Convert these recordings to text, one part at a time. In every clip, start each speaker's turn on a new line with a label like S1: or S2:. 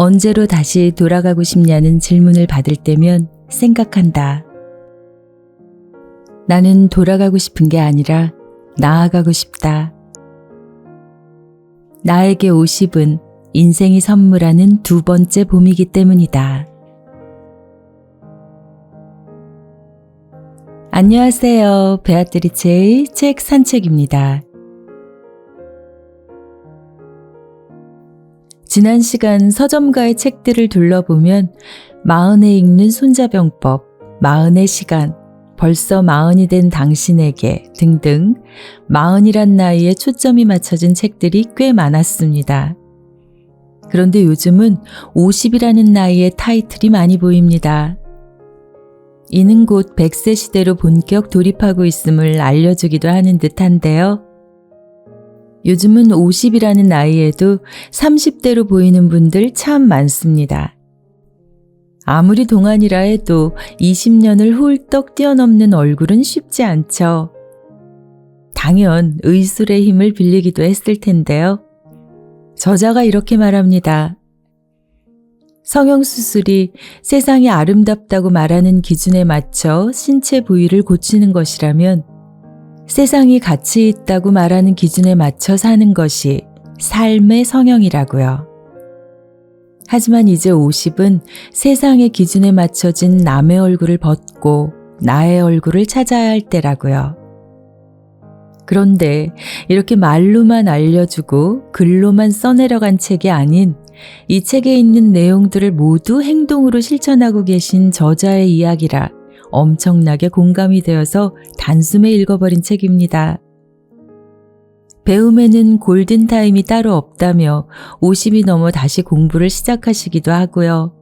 S1: 언제로 다시 돌아가고 싶냐는 질문을 받을 때면 생각한다. 나는 돌아가고 싶은 게 아니라 나아가고 싶다. 나에게 50은 인생이 선물하는 두 번째 봄이기 때문이다. 안녕하세요. 베아트리체의 책 산책입니다. 지난 시간 서점가의 책들을 둘러보면 40에 읽는 손자병법, 40의 시간, 벌써 40이 된 당신에게 등등 40이란 나이에 초점이 맞춰진 책들이 꽤 많았습니다. 그런데 요즘은 50이라는 나이에 타이틀이 많이 보입니다. 이는 곧 100세 시대로 본격 돌입하고 있음을 알려주기도 하는 듯한데요. 요즘은 50이라는 나이에도 30대로 보이는 분들 참 많습니다. 아무리 동안이라 해도 20년을 훌떡 뛰어넘는 얼굴은 쉽지 않죠. 당연 의술의 힘을 빌리기도 했을 텐데요. 저자가 이렇게 말합니다. 성형수술이 세상이 아름답다고 말하는 기준에 맞춰 신체 부위를 고치는 것이라면 세상이 가치 있다고 말하는 기준에 맞춰 사는 것이 삶의 성형이라고요. 하지만 이제 50은 세상의 기준에 맞춰진 남의 얼굴을 벗고 나의 얼굴을 찾아야 할 때라고요. 그런데 이렇게 말로만 알려주고 글로만 써내려간 책이 아닌 이 책에 있는 내용들을 모두 행동으로 실천하고 계신 저자의 이야기라 엄청나게 공감이 되어서 단숨에 읽어버린 책입니다. 배움에는 골든타임이 따로 없다며 50이 넘어 다시 공부를 시작하시기도 하고요.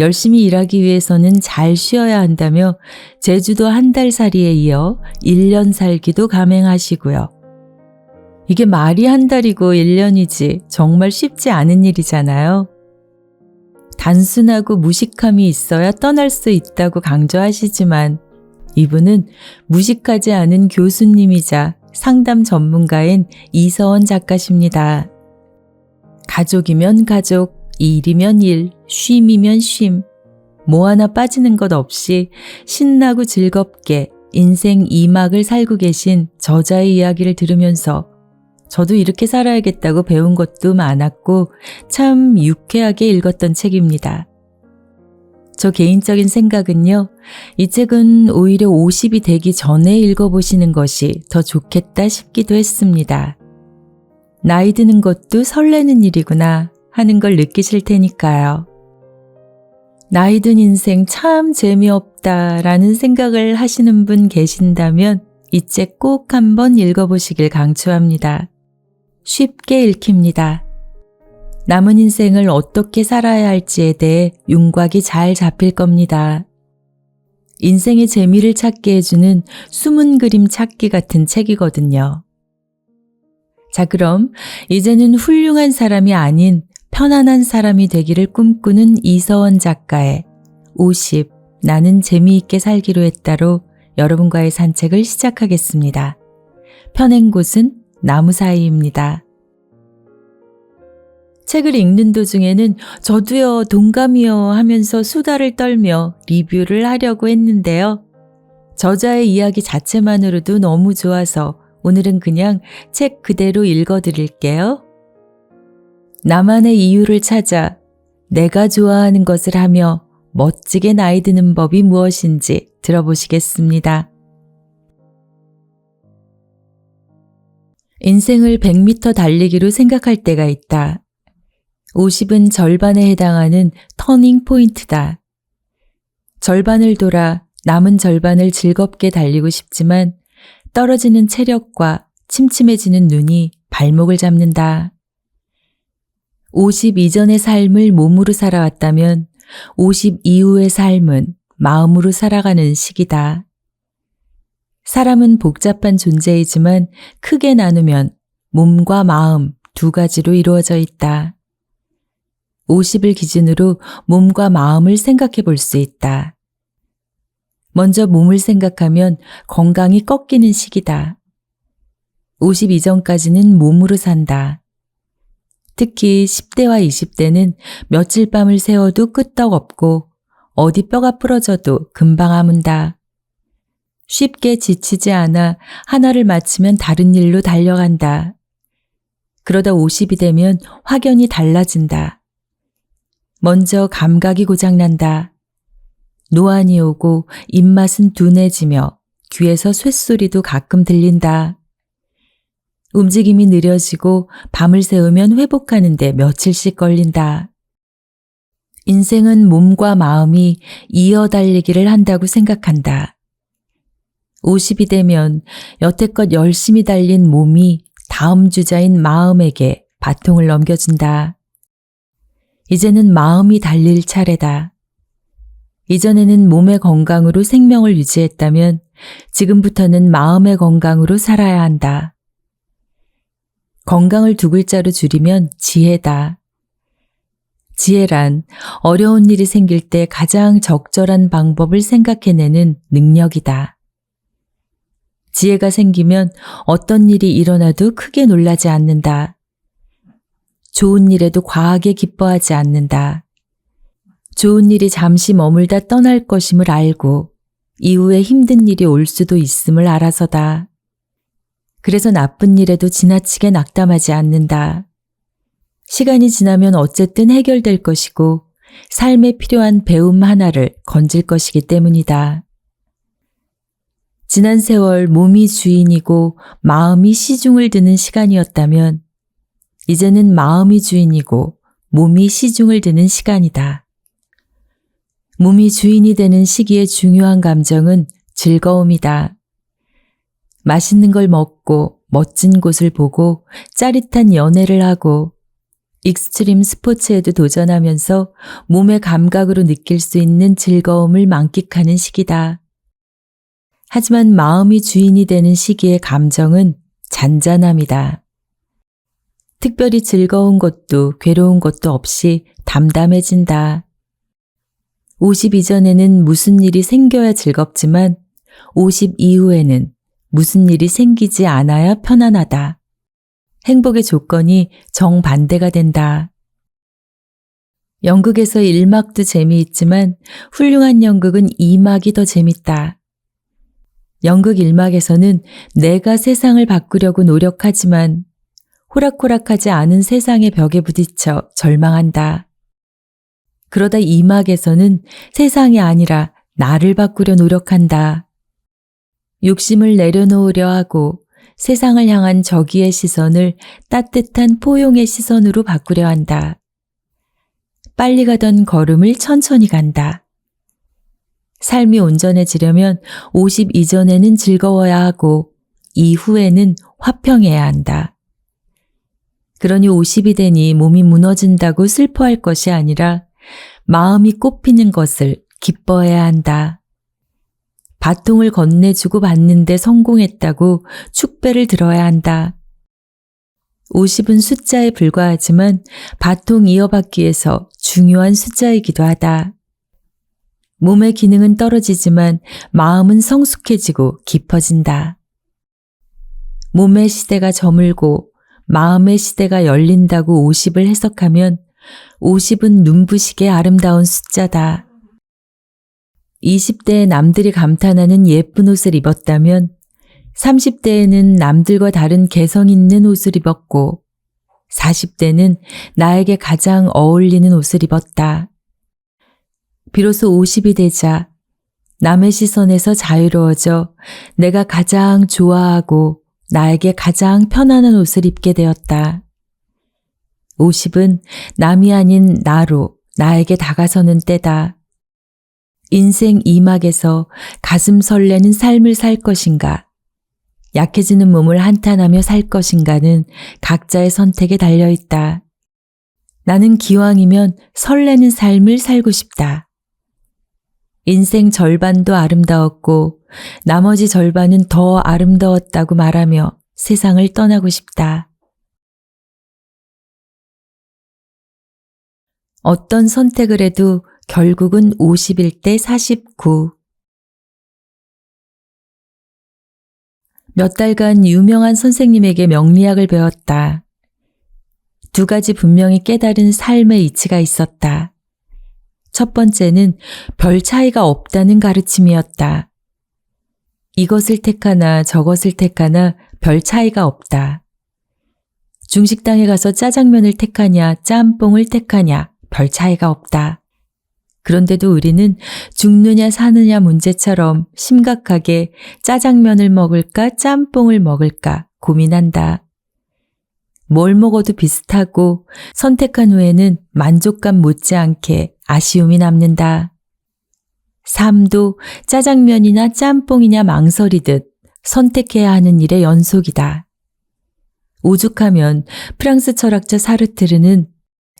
S1: 열심히 일하기 위해서는 잘 쉬어야 한다며 제주도 한 달 살이에 이어 1년 살기도 감행하시고요. 이게 말이 한 달이고 1년이지 정말 쉽지 않은 일이잖아요. 단순하고 무식함이 있어야 떠날 수 있다고 강조하시지만 이분은 무식하지 않은 교수님이자 상담 전문가인 이서원 작가십니다. 가족이면 가족, 일이면 일, 쉼이면 쉼, 뭐 하나 빠지는 것 없이 신나고 즐겁게 인생 2막을 살고 계신 저자의 이야기를 들으면서 저도 이렇게 살아야겠다고 배운 것도 많았고 참 유쾌하게 읽었던 책입니다. 저 개인적인 생각은요, 이 책은 오히려 50이 되기 전에 읽어보시는 것이 더 좋겠다 싶기도 했습니다. 나이 드는 것도 설레는 일이구나 하는 걸 느끼실 테니까요. 나이 든 인생 참 재미없다라는 생각을 하시는 분 계신다면 이 책 꼭 한번 읽어보시길 강추합니다. 쉽게 읽힙니다. 남은 인생을 어떻게 살아야 할지에 대해 윤곽이 잘 잡힐 겁니다. 인생의 재미를 찾게 해주는 숨은 그림 찾기 같은 책이거든요. 자, 그럼 이제는 훌륭한 사람이 아닌 편안한 사람이 되기를 꿈꾸는 이서원 작가의 50, 나는 재미있게 살기로 했다로 여러분과의 산책을 시작하겠습니다. 펴낸 곳은 나무 사이입니다. 책을 읽는 도중에는 저도요, 동감이요 하면서 수다를 떨며 리뷰를 하려고 했는데요. 저자의 이야기 자체만으로도 너무 좋아서 오늘은 그냥 책 그대로 읽어드릴게요. 나만의 이유를 찾아 내가 좋아하는 것을 하며 멋지게 나이 드는 법이 무엇인지 들어보시겠습니다. 인생을 100m 달리기로 생각할 때가 있다. 50은 절반에 해당하는 터닝 포인트다. 절반을 돌아 남은 절반을 즐겁게 달리고 싶지만 떨어지는 체력과 침침해지는 눈이 발목을 잡는다. 50 이전의 삶을 몸으로 살아왔다면 50 이후의 삶은 마음으로 살아가는 시기다. 사람은 복잡한 존재이지만 크게 나누면 몸과 마음 두 가지로 이루어져 있다. 50을 기준으로 몸과 마음을 생각해 볼 수 있다. 먼저 몸을 생각하면 건강이 꺾이는 시기다. 50 이전까지는 몸으로 산다. 특히 10대와 20대는 며칠 밤을 새워도 끄떡없고 어디 뼈가 부러져도 금방 아문다. 쉽게 지치지 않아 하나를 마치면 다른 일로 달려간다. 그러다 50이 되면 확연히 달라진다. 먼저 감각이 고장난다. 노안이 오고 입맛은 둔해지며 귀에서 쇳소리도 가끔 들린다. 움직임이 느려지고 밤을 새우면 회복하는데 며칠씩 걸린다. 인생은 몸과 마음이 이어달리기를 한다고 생각한다. 50이 되면 여태껏 열심히 달린 몸이 다음 주자인 마음에게 바통을 넘겨준다. 이제는 마음이 달릴 차례다. 이전에는 몸의 건강으로 생명을 유지했다면 지금부터는 마음의 건강으로 살아야 한다. 건강을 두 글자로 줄이면 지혜다. 지혜란 어려운 일이 생길 때 가장 적절한 방법을 생각해내는 능력이다. 지혜가 생기면 어떤 일이 일어나도 크게 놀라지 않는다. 좋은 일에도 과하게 기뻐하지 않는다. 좋은 일이 잠시 머물다 떠날 것임을 알고 이후에 힘든 일이 올 수도 있음을 알아서다. 그래서 나쁜 일에도 지나치게 낙담하지 않는다. 시간이 지나면 어쨌든 해결될 것이고 삶에 필요한 배움 하나를 건질 것이기 때문이다. 지난 세월 몸이 주인이고 마음이 시중을 드는 시간이었다면 이제는 마음이 주인이고 몸이 시중을 드는 시간이다. 몸이 주인이 되는 시기의 중요한 감정은 즐거움이다. 맛있는 걸 먹고 멋진 곳을 보고 짜릿한 연애를 하고 익스트림 스포츠에도 도전하면서 몸의 감각으로 느낄 수 있는 즐거움을 만끽하는 시기다. 하지만 마음이 주인이 되는 시기의 감정은 잔잔함이다. 특별히 즐거운 것도 괴로운 것도 없이 담담해진다. 50 이전에는 무슨 일이 생겨야 즐겁지만 50 이후에는 무슨 일이 생기지 않아야 편안하다. 행복의 조건이 정반대가 된다. 연극에서 1막도 재미있지만 훌륭한 연극은 2막이 더 재밌다. 연극 1막에서는 내가 세상을 바꾸려고 노력하지만 호락호락하지 않은 세상의 벽에 부딪혀 절망한다. 그러다 2막에서는 세상이 아니라 나를 바꾸려 노력한다. 욕심을 내려놓으려 하고 세상을 향한 저기의 시선을 따뜻한 포용의 시선으로 바꾸려 한다. 빨리 가던 걸음을 천천히 간다. 삶이 온전해지려면 50 이전에는 즐거워야 하고 이후에는 화평해야 한다. 그러니 50이 되니 몸이 무너진다고 슬퍼할 것이 아니라 마음이 꽃피는 것을 기뻐해야 한다. 바통을 건네주고 받는데 성공했다고 축배를 들어야 한다. 50은 숫자에 불과하지만 바통 이어받기 위해서 중요한 숫자이기도 하다. 몸의 기능은 떨어지지만 마음은 성숙해지고 깊어진다. 몸의 시대가 저물고 마음의 시대가 열린다고 50을 해석하면 50은 눈부시게 아름다운 숫자다. 20대에 남들이 감탄하는 예쁜 옷을 입었다면 30대에는 남들과 다른 개성 있는 옷을 입었고 40대는 나에게 가장 어울리는 옷을 입었다. 비로소 50이 되자 남의 시선에서 자유로워져 내가 가장 좋아하고 나에게 가장 편안한 옷을 입게 되었다. 50은 남이 아닌 나로 나에게 다가서는 때다. 인생 2막에서 가슴 설레는 삶을 살 것인가, 약해지는 몸을 한탄하며 살 것인가는 각자의 선택에 달려있다. 나는 기왕이면 설레는 삶을 살고 싶다. 인생 절반도 아름다웠고 나머지 절반은 더 아름다웠다고 말하며 세상을 떠나고 싶다. 어떤 선택을 해도 결국은 50일 때 49. 몇 달간 유명한 선생님에게 명리학을 배웠다. 두 가지 분명히 깨달은 삶의 이치가 있었다. 첫 번째는 별 차이가 없다는 가르침이었다. 이것을 택하나 저것을 택하나 별 차이가 없다. 중식당에 가서 짜장면을 택하냐 짬뽕을 택하냐 별 차이가 없다. 그런데도 우리는 죽느냐 사느냐 문제처럼 심각하게 짜장면을 먹을까 짬뽕을 먹을까 고민한다. 뭘 먹어도 비슷하고 선택한 후에는 만족감 못지않게 아쉬움이 남는다. 삶도 짜장면이나 짬뽕이냐 망설이듯 선택해야 하는 일의 연속이다. 오죽하면 프랑스 철학자 사르트르는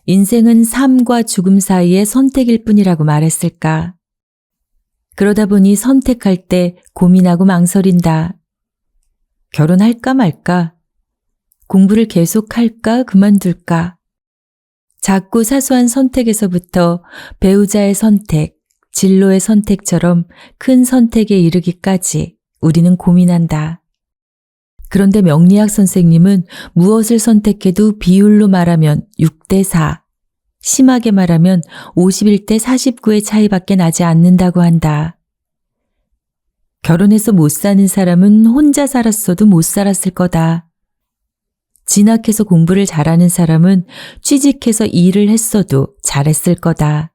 S1: 인생은 삶과 죽음 사이의 선택일 뿐이라고 말했을까. 그러다 보니 선택할 때 고민하고 망설인다. 결혼할까 말까? 공부를 계속할까 그만둘까? 작고 사소한 선택에서부터 배우자의 선택, 진로의 선택처럼 큰 선택에 이르기까지 우리는 고민한다. 그런데 명리학 선생님은 무엇을 선택해도 비율로 말하면 6대 4, 심하게 말하면 51대 49의 차이밖에 나지 않는다고 한다. 결혼해서 못 사는 사람은 혼자 살았어도 못 살았을 거다. 진학해서 공부를 잘하는 사람은 취직해서 일을 했어도 잘했을 거다.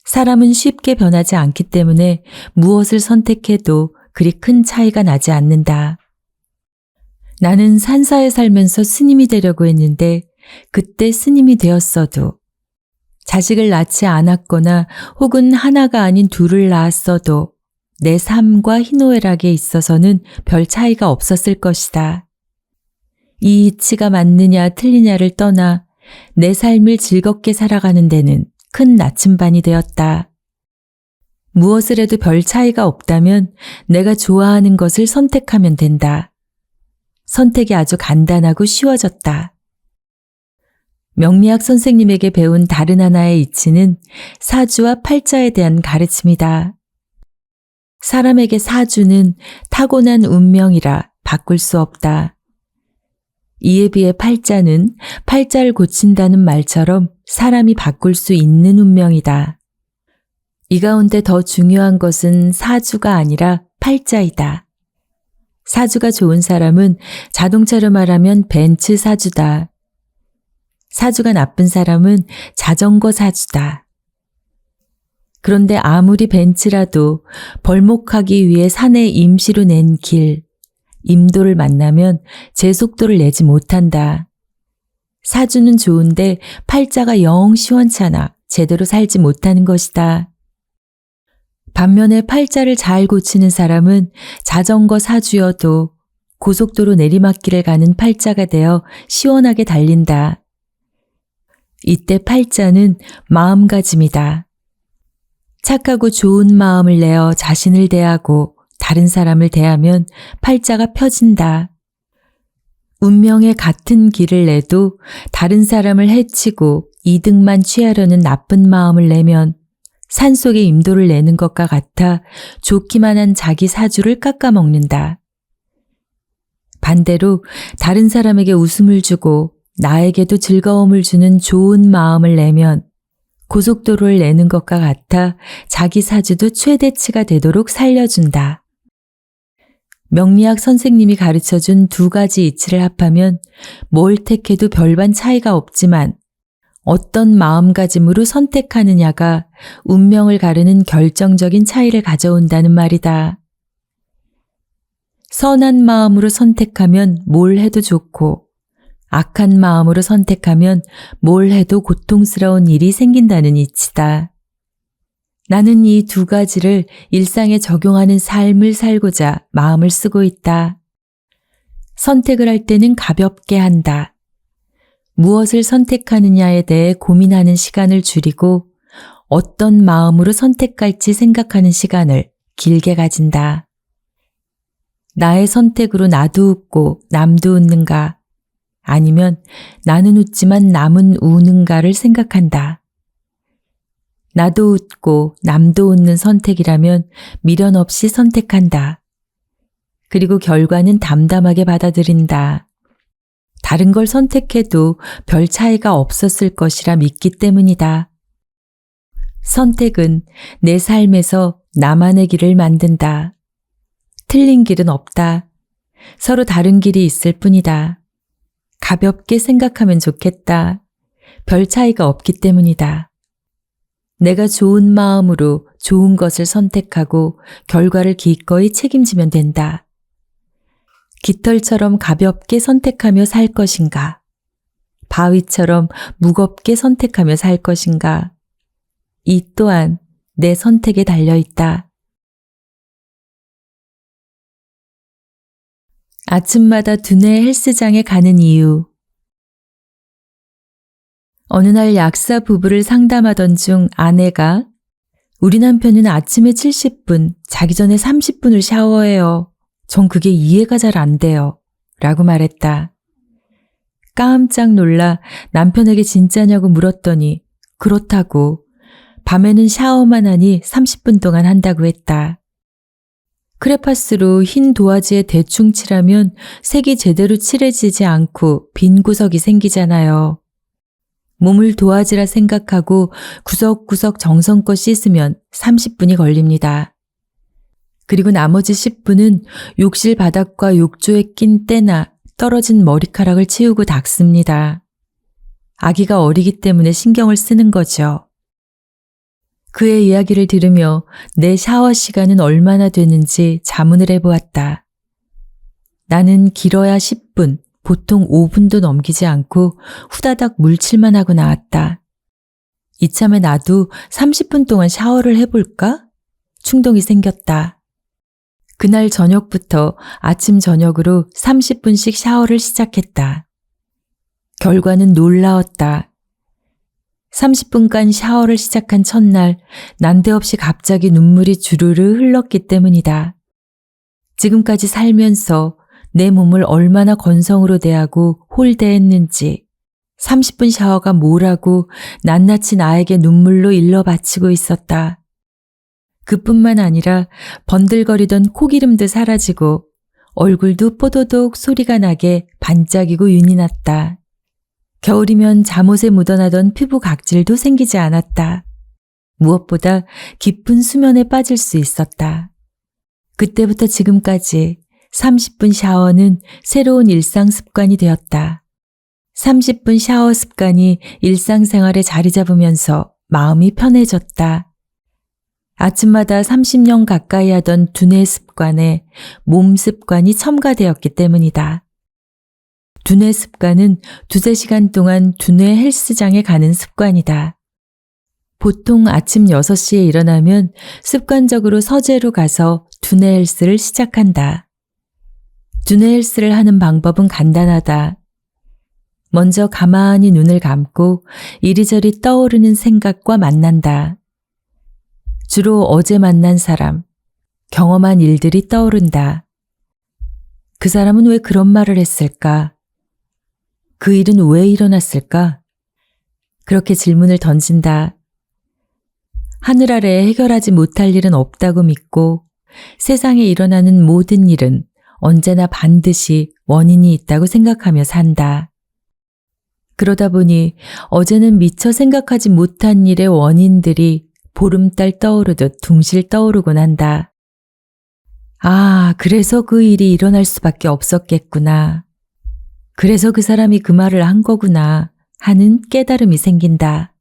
S1: 사람은 쉽게 변하지 않기 때문에 무엇을 선택해도 그리 큰 차이가 나지 않는다. 나는 산사에 살면서 스님이 되려고 했는데 그때 스님이 되었어도 자식을 낳지 않았거나 혹은 하나가 아닌 둘을 낳았어도 내 삶과 희노애락에 있어서는 별 차이가 없었을 것이다. 이 이치가 맞느냐 틀리냐를 떠나 내 삶을 즐겁게 살아가는 데는 큰 나침반이 되었다. 무엇을 해도 별 차이가 없다면 내가 좋아하는 것을 선택하면 된다. 선택이 아주 간단하고 쉬워졌다. 명리학 선생님에게 배운 다른 하나의 이치는 사주와 팔자에 대한 가르침이다. 사람에게 사주는 타고난 운명이라 바꿀 수 없다. 이에 비해 팔자는 팔자를 고친다는 말처럼 사람이 바꿀 수 있는 운명이다. 이 가운데 더 중요한 것은 사주가 아니라 팔자이다. 사주가 좋은 사람은 자동차로 말하면 벤츠 사주다. 사주가 나쁜 사람은 자전거 사주다. 그런데 아무리 벤츠라도 벌목하기 위해 산에 임시로 낸 길, 임도를 만나면 제 속도를 내지 못한다. 사주는 좋은데 팔자가 영 시원찮아 제대로 살지 못하는 것이다. 반면에 팔자를 잘 고치는 사람은 자전거 사주여도 고속도로 내리막길을 가는 팔자가 되어 시원하게 달린다. 이때 팔자는 마음가짐이다. 착하고 좋은 마음을 내어 자신을 대하고 다른 사람을 대하면 팔자가 펴진다. 운명의 같은 길을 내도 다른 사람을 해치고 이득만 취하려는 나쁜 마음을 내면 산속에 임도를 내는 것과 같아 좋기만 한 자기 사주를 깎아먹는다. 반대로 다른 사람에게 웃음을 주고 나에게도 즐거움을 주는 좋은 마음을 내면 고속도로를 내는 것과 같아 자기 사주도 최대치가 되도록 살려준다. 명리학 선생님이 가르쳐준 두 가지 이치를 합하면 뭘 택해도 별반 차이가 없지만 어떤 마음가짐으로 선택하느냐가 운명을 가르는 결정적인 차이를 가져온다는 말이다. 선한 마음으로 선택하면 뭘 해도 좋고 악한 마음으로 선택하면 뭘 해도 고통스러운 일이 생긴다는 이치다. 나는 이 두 가지를 일상에 적용하는 삶을 살고자 마음을 쓰고 있다. 선택을 할 때는 가볍게 한다. 무엇을 선택하느냐에 대해 고민하는 시간을 줄이고 어떤 마음으로 선택할지 생각하는 시간을 길게 가진다. 나의 선택으로 나도 웃고 남도 웃는가? 아니면 나는 웃지만 남은 우는가를 생각한다. 나도 웃고 남도 웃는 선택이라면 미련 없이 선택한다. 그리고 결과는 담담하게 받아들인다. 다른 걸 선택해도 별 차이가 없었을 것이라 믿기 때문이다. 선택은 내 삶에서 나만의 길을 만든다. 틀린 길은 없다. 서로 다른 길이 있을 뿐이다. 가볍게 생각하면 좋겠다. 별 차이가 없기 때문이다. 내가 좋은 마음으로 좋은 것을 선택하고 결과를 기꺼이 책임지면 된다. 깃털처럼 가볍게 선택하며 살 것인가? 바위처럼 무겁게 선택하며 살 것인가? 이 또한 내 선택에 달려있다. 아침마다 두뇌 헬스장에 가는 이유. 어느 날 약사 부부를 상담하던 중 아내가 우리 남편은 아침에 70분, 자기 전에 30분을 샤워해요. 전 그게 이해가 잘 안 돼요. 라고 말했다. 깜짝 놀라 남편에게 진짜냐고 물었더니 그렇다고 밤에는 샤워만 하니 30분 동안 한다고 했다. 크레파스로 흰 도화지에 대충 칠하면 색이 제대로 칠해지지 않고 빈 구석이 생기잖아요. 몸을 도화지라 생각하고 구석구석 정성껏 씻으면 30분이 걸립니다. 그리고 나머지 10분은 욕실 바닥과 욕조에 낀 때나 떨어진 머리카락을 치우고 닦습니다. 아기가 어리기 때문에 신경을 쓰는 거죠. 그의 이야기를 들으며 내 샤워 시간은 얼마나 되는지 자문을 해보았다. 나는 길어야 10분, 보통 5분도 넘기지 않고 후다닥 물칠만 하고 나왔다. 이참에 나도 30분 동안 샤워를 해볼까? 충동이 생겼다. 그날 저녁부터 아침 저녁으로 30분씩 샤워를 시작했다. 결과는 놀라웠다. 30분간 샤워를 시작한 첫날 난데없이 갑자기 눈물이 주르르 흘렀기 때문이다. 지금까지 살면서 내 몸을 얼마나 건성으로 대하고 홀대했는지 30분 샤워가 뭐라고 낱낱이 나에게 눈물로 일러 바치고 있었다. 그뿐만 아니라 번들거리던 코기름도 사라지고 얼굴도 뽀도독 소리가 나게 반짝이고 윤이 났다. 겨울이면 잠옷에 묻어나던 피부 각질도 생기지 않았다. 무엇보다 깊은 수면에 빠질 수 있었다. 그때부터 지금까지 30분 샤워는 새로운 일상 습관이 되었다. 30분 샤워 습관이 일상생활에 자리 잡으면서 마음이 편해졌다. 아침마다 30년 가까이 하던 두뇌 습관에 몸 습관이 첨가되었기 때문이다. 두뇌 습관은 2-3시간 동안 두뇌 헬스장에 가는 습관이다. 보통 아침 6시에 일어나면 습관적으로 서재로 가서 두뇌 헬스를 시작한다. 두뇌 헬스를 하는 방법은 간단하다. 먼저 가만히 눈을 감고 이리저리 떠오르는 생각과 만난다. 주로 어제 만난 사람, 경험한 일들이 떠오른다. 그 사람은 왜 그런 말을 했을까? 그 일은 왜 일어났을까? 그렇게 질문을 던진다. 하늘 아래 해결하지 못할 일은 없다고 믿고 세상에 일어나는 모든 일은 언제나 반드시 원인이 있다고 생각하며 산다. 그러다 보니 어제는 미처 생각하지 못한 일의 원인들이 보름달 떠오르듯 둥실 떠오르곤 한다. 아, 그래서 그 일이 일어날 수밖에 없었겠구나. 그래서 그 사람이 그 말을 한 거구나 하는 깨달음이 생긴다.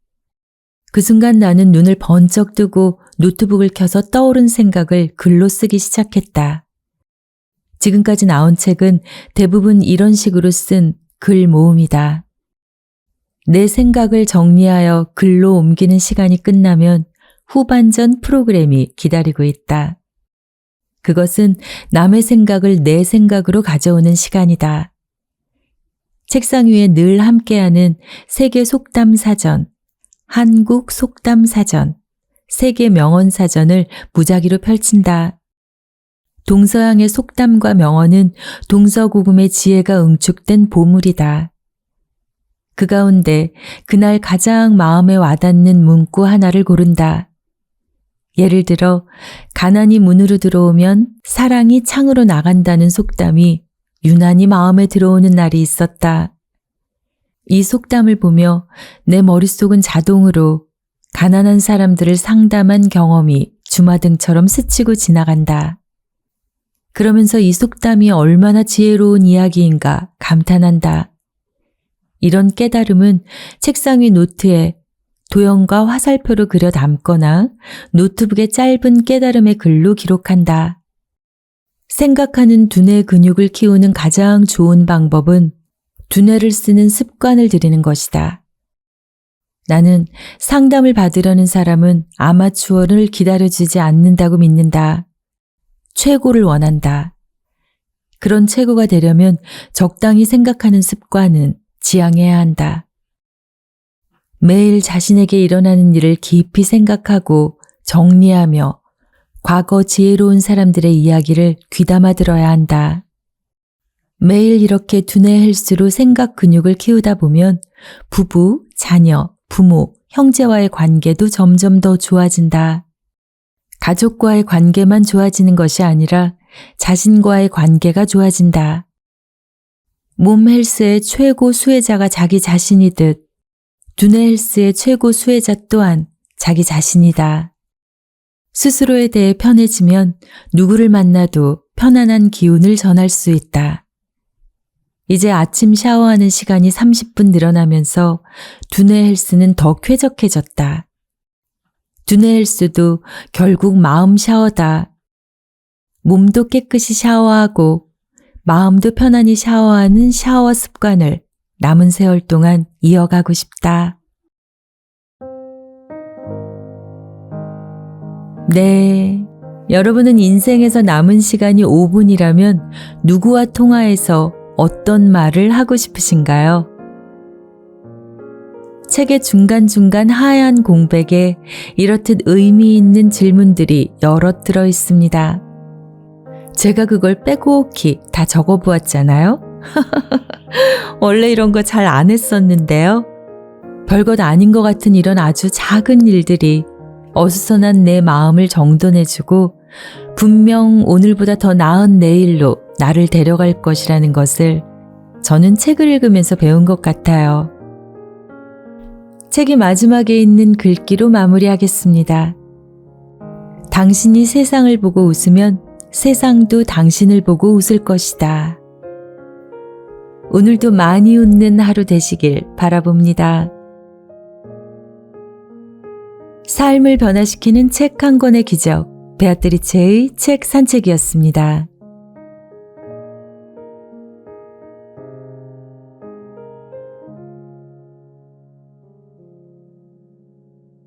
S1: 그 순간 나는 눈을 번쩍 뜨고 노트북을 켜서 떠오른 생각을 글로 쓰기 시작했다. 지금까지 나온 책은 대부분 이런 식으로 쓴 글 모음이다. 내 생각을 정리하여 글로 옮기는 시간이 끝나면 후반전 프로그램이 기다리고 있다. 그것은 남의 생각을 내 생각으로 가져오는 시간이다. 책상 위에 늘 함께하는 세계 속담 사전, 한국 속담 사전, 세계 명언 사전을 무작위로 펼친다. 동서양의 속담과 명언은 동서고금의 지혜가 응축된 보물이다. 그 가운데 그날 가장 마음에 와닿는 문구 하나를 고른다. 예를 들어 가난이 문으로 들어오면 사랑이 창으로 나간다는 속담이 유난히 마음에 들어오는 날이 있었다. 이 속담을 보며 내 머릿속은 자동으로 가난한 사람들을 상담한 경험이 주마등처럼 스치고 지나간다. 그러면서 이 속담이 얼마나 지혜로운 이야기인가 감탄한다. 이런 깨달음은 책상 위 노트에 도형과 화살표로 그려 담거나 노트북에 짧은 깨달음의 글로 기록한다. 생각하는 두뇌 근육을 키우는 가장 좋은 방법은 두뇌를 쓰는 습관을 들이는 것이다. 나는 상담을 받으려는 사람은 아마추어를 기다려주지 않는다고 믿는다. 최고를 원한다. 그런 최고가 되려면 적당히 생각하는 습관은 지향해야 한다. 매일 자신에게 일어나는 일을 깊이 생각하고 정리하며 과거 지혜로운 사람들의 이야기를 귀담아 들어야 한다. 매일 이렇게 두뇌 헬스로 생각 근육을 키우다 보면 부부, 자녀, 부모, 형제와의 관계도 점점 더 좋아진다. 가족과의 관계만 좋아지는 것이 아니라 자신과의 관계가 좋아진다. 몸 헬스의 최고 수혜자가 자기 자신이듯 두뇌 헬스의 최고 수혜자 또한 자기 자신이다. 스스로에 대해 편해지면 누구를 만나도 편안한 기운을 전할 수 있다. 이제 아침 샤워하는 시간이 30분 늘어나면서 두뇌 헬스는 더 쾌적해졌다. 두뇌 헬스도 결국 마음 샤워다. 몸도 깨끗이 샤워하고 마음도 편안히 샤워하는 샤워 습관을 남은 세월 동안 이어가고 싶다. 네, 여러분은 인생에서 남은 시간이 5분이라면 누구와 통화해서 어떤 말을 하고 싶으신가요? 책의 중간중간 하얀 공백에 이렇듯 의미 있는 질문들이 여럿 들어 있습니다. 제가 그걸 빼곡히 다 적어보았잖아요. 원래 이런 거 잘 안 했었는데요. 별것 아닌 것 같은 이런 아주 작은 일들이 어수선한 내 마음을 정돈해주고 분명 오늘보다 더 나은 내일로 나를 데려갈 것이라는 것을 저는 책을 읽으면서 배운 것 같아요. 책의 마지막에 있는 글귀로 마무리하겠습니다. 당신이 세상을 보고 웃으면 세상도 당신을 보고 웃을 것이다. 오늘도 많이 웃는 하루 되시길 바라봅니다. 삶을 변화시키는 책 한 권의 기적, 베아트리체의 책 산책이었습니다.